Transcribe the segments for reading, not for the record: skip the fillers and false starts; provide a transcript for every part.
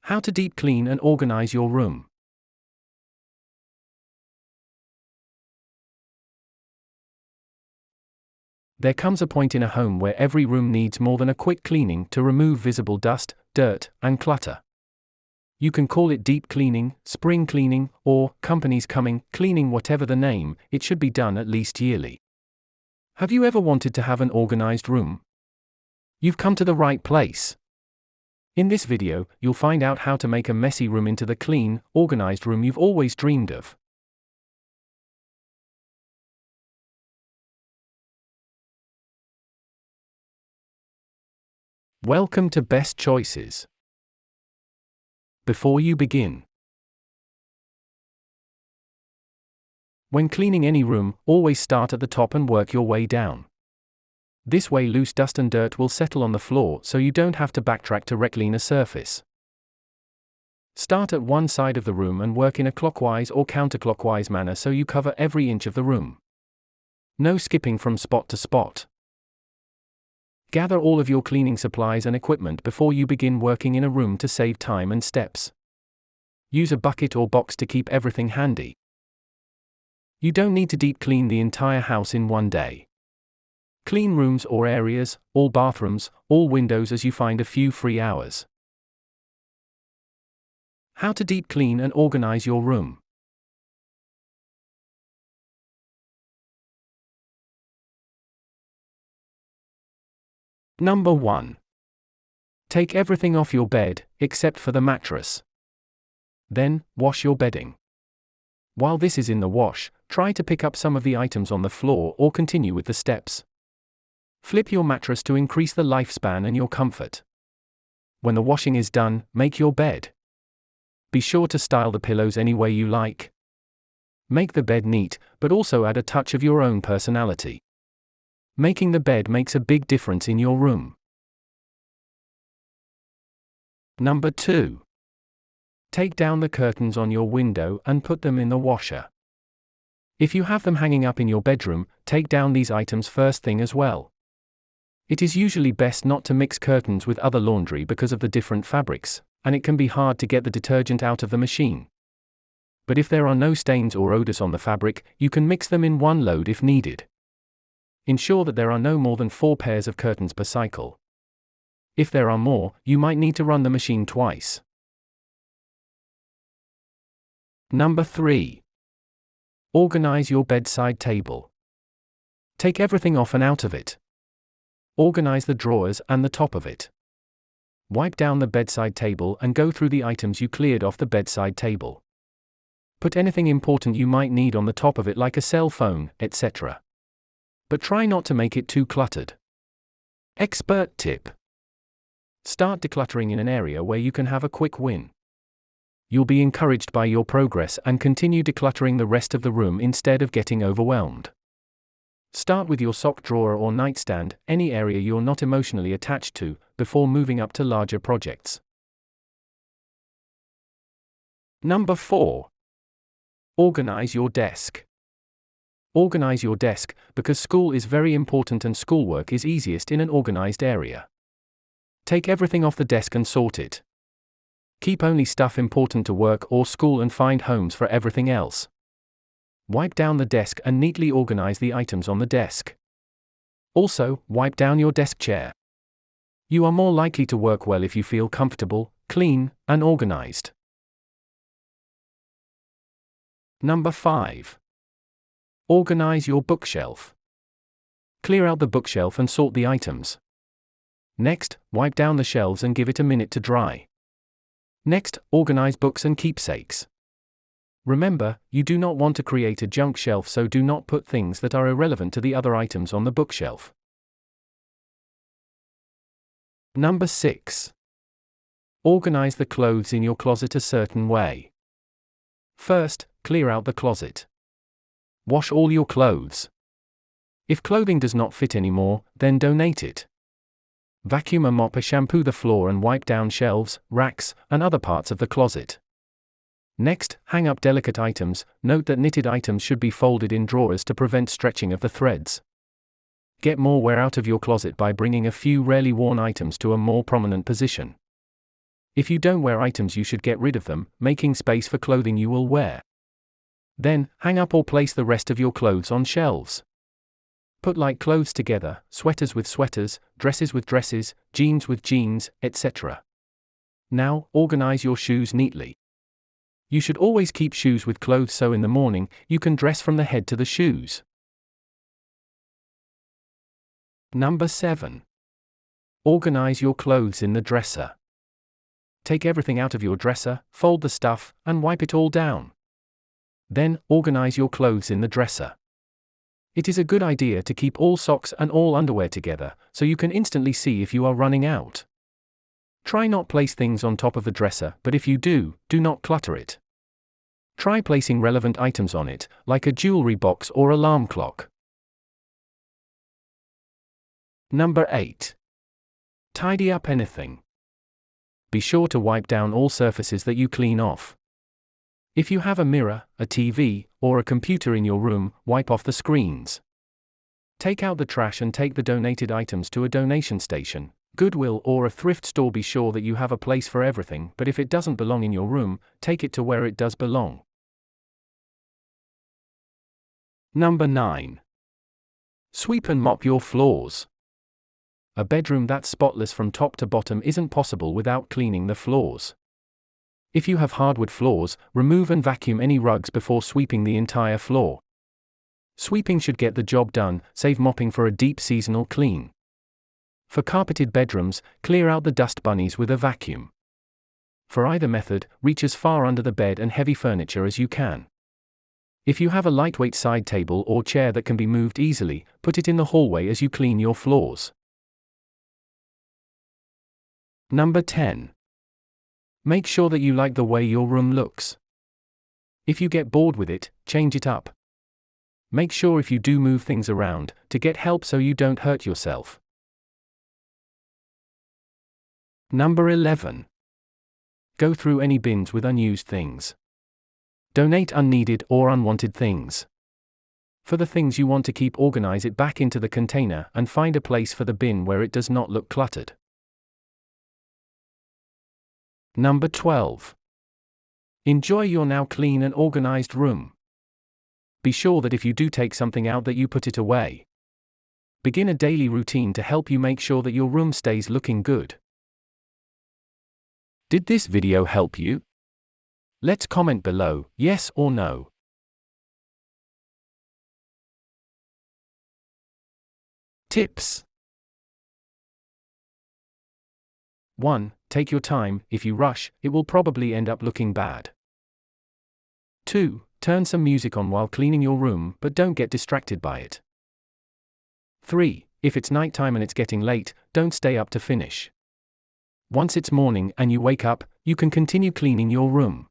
How to deep clean and organize your room. There comes a point in a home where every room needs more than a quick cleaning to remove visible dust, dirt, and clutter. You can call it deep cleaning, spring cleaning, or companies coming cleaning, whatever the name, it should be done at least yearly. Have you ever wanted to have an organized room? You've come to the right place. In this video, you'll find out how to make a messy room into the clean, organized room you've always dreamed of. Welcome to Best Choices. Before you begin, when cleaning any room, always start at the top and work your way down. This way loose dust and dirt will settle on the floor so you don't have to backtrack to clean a surface. Start at one side of the room and work in a clockwise or counterclockwise manner so you cover every inch of the room. No skipping from spot to spot. Gather all of your cleaning supplies and equipment before you begin working in a room to save time and steps. Use a bucket or box to keep everything handy. You don't need to deep clean the entire house in one day. Clean rooms or areas, all bathrooms, all windows as you find a few free hours. How to deep clean and organize your room. Number 1. Take everything off your bed, except for the mattress. Then, wash your bedding. While this is in the wash, try to pick up some of the items on the floor or continue with the steps. Flip your mattress to increase the lifespan and your comfort. When the washing is done, make your bed. Be sure to style the pillows any way you like. Make the bed neat, but also add a touch of your own personality. Making the bed makes a big difference in your room. Number 2. Take down the curtains on your window and put them in the washer. If you have them hanging up in your bedroom, take down these items first thing as well. It is usually best not to mix curtains with other laundry because of the different fabrics, and it can be hard to get the detergent out of the machine. But if there are no stains or odors on the fabric, you can mix them in one load if needed. Ensure that there are no more than 4 pairs of curtains per cycle. If there are more, you might need to run the machine twice. Number 3. Organize your bedside table. Take everything off and out of it. Organize the drawers and the top of it. Wipe down the bedside table and go through the items you cleared off the bedside table. Put anything important you might need on the top of it like a cell phone, etc. But try not to make it too cluttered. Expert tip. Start decluttering in an area where you can have a quick win. You'll be encouraged by your progress and continue decluttering the rest of the room instead of getting overwhelmed. Start with your sock drawer or nightstand, any area you're not emotionally attached to, before moving up to larger projects. Number 4. Organize your desk. Organize your desk, because school is very important and schoolwork is easiest in an organized area. Take everything off the desk and sort it. Keep only stuff important to work or school and find homes for everything else. Wipe down the desk and neatly organize the items on the desk. Also, wipe down your desk chair. You are more likely to work well if you feel comfortable, clean, and organized. Number 5. Organize your bookshelf. Clear out the bookshelf and sort the items. Next, wipe down the shelves and give it a minute to dry. Next, organize books and keepsakes. Remember, you do not want to create a junk shelf, so do not put things that are irrelevant to the other items on the bookshelf. Number 6. Organize the clothes in your closet a certain way. First, clear out the closet. Wash all your clothes. If clothing does not fit anymore, then donate it. Vacuum and mop or shampoo the floor and wipe down shelves, racks, and other parts of the closet. Next, hang up delicate items. Note that knitted items should be folded in drawers to prevent stretching of the threads. Get more wear out of your closet by bringing a few rarely worn items to a more prominent position. If you don't wear items, you should get rid of them, making space for clothing you will wear. Then, hang up or place the rest of your clothes on shelves. Put like clothes together, sweaters with sweaters, dresses with dresses, jeans with jeans, etc. Now, organize your shoes neatly. You should always keep shoes with clothes so in the morning, you can dress from the head to the shoes. Number 7. Organize your clothes in the dresser. Take everything out of your dresser, fold the stuff, and wipe it all down. Then, organize your clothes in the dresser. It is a good idea to keep all socks and all underwear together, so you can instantly see if you are running out. Try not place things on top of the dresser, but if you do not clutter it. Try placing relevant items on it, like a jewelry box or alarm clock. Number 8. Tidy up anything. Be sure to wipe down all surfaces that you clean off. If you have a mirror, a TV, or a computer in your room, wipe off the screens. Take out the trash and take the donated items to a donation station, Goodwill, or a thrift store. Be sure that you have a place for everything, but if it doesn't belong in your room, take it to where it does belong. Number 9. Sweep and mop your floors. A bedroom that's spotless from top to bottom isn't possible without cleaning the floors. If you have hardwood floors, remove and vacuum any rugs before sweeping the entire floor. Sweeping should get the job done, save mopping for a deep seasonal clean. For carpeted bedrooms, clear out the dust bunnies with a vacuum. For either method, reach as far under the bed and heavy furniture as you can. If you have a lightweight side table or chair that can be moved easily, put it in the hallway as you clean your floors. Number 10. Make sure that you like the way your room looks. If you get bored with it, change it up. Make sure if you do move things around, to get help so you don't hurt yourself. Number 11. Go through any bins with unused things. Donate unneeded or unwanted things. For the things you want to keep, organize it back into the container and find a place for the bin where it does not look cluttered. Number 12. Enjoy your now clean and organized room. Be sure that if you do take something out that you put it away. Begin a daily routine to help you make sure that your room stays looking good. Did this video help you? Let's comment below, yes or no. Tips. 1. Take your time. If you rush, it will probably end up looking bad. 2. Turn some music on while cleaning your room, but don't get distracted by it. 3. If it's nighttime and it's getting late, don't stay up to finish. Once it's morning and you wake up, you can continue cleaning your room.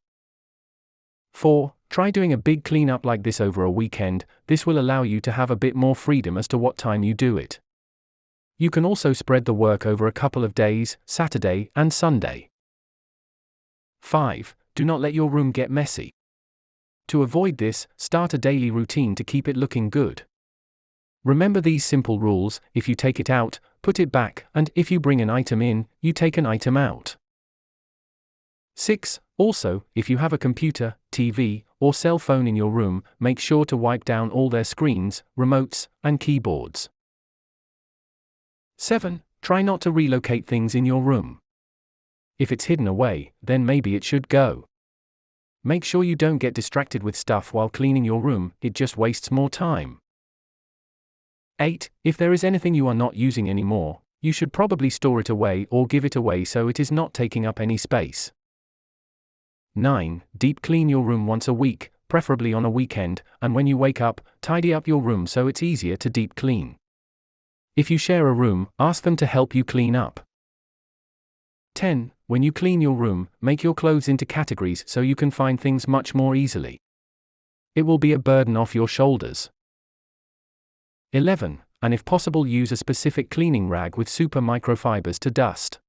4. Try doing a big cleanup like this over a weekend. This will allow you to have a bit more freedom as to what time you do it. You can also spread the work over a couple of days, Saturday and Sunday. 5. Do not let your room get messy. To avoid this, start a daily routine to keep it looking good. Remember these simple rules: if you take it out, put it back, and if you bring an item in, you take an item out. 6. Also, if you have a computer, TV, or cell phone in your room, make sure to wipe down all their screens, remotes, and keyboards. 7. Try not to relocate things in your room. If it's hidden away, then maybe it should go. Make sure you don't get distracted with stuff while cleaning your room, it just wastes more time. 8. If there is anything you are not using anymore, you should probably store it away or give it away so it is not taking up any space. 9. Deep clean your room once a week, preferably on a weekend, and when you wake up, tidy up your room so it's easier to deep clean. If you share a room, ask them to help you clean up. 10. When you clean your room, make your clothes into categories so you can find things much more easily. It will be a burden off your shoulders. 11. And if possible, use a specific cleaning rag with super microfibers to dust.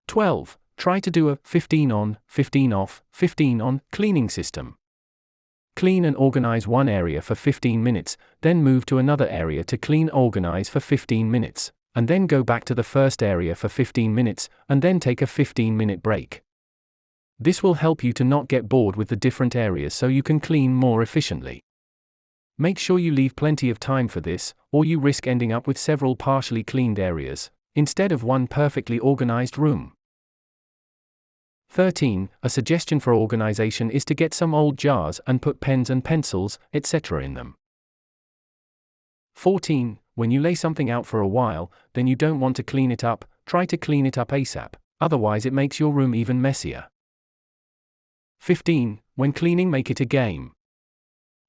12. Try to do a 15 on, 15 off, 15 on cleaning system. Clean and organize one area for 15 minutes, then move to another area to clean organize for 15 minutes, and then go back to the first area for 15 minutes, and then take a 15-minute break. This will help you to not get bored with the different areas so you can clean more efficiently. Make sure you leave plenty of time for this, or you risk ending up with several partially cleaned areas, instead of one perfectly organized room. 13. A suggestion for organization is to get some old jars and put pens and pencils, etc. in them. 14. When you lay something out for a while, then you don't want to clean it up, try to clean it up ASAP, otherwise it makes your room even messier. 15. When cleaning, make it a game.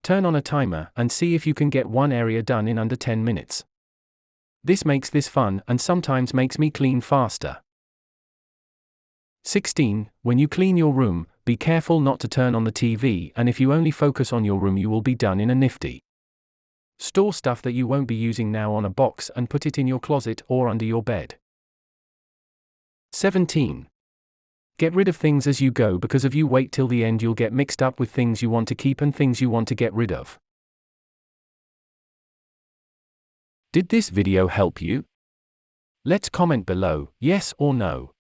Turn on a timer and see if you can get one area done in under 10 minutes. This makes this fun and sometimes makes me clean faster. 16. When you clean your room, be careful not to turn on the TV, and if you only focus on your room you will be done in a nifty. Store stuff that you won't be using now on a box and put it in your closet or under your bed. 17. Get rid of things as you go, because if you wait till the end you'll get mixed up with things you want to keep and things you want to get rid of. Did this video help you? Let's comment below, yes or no.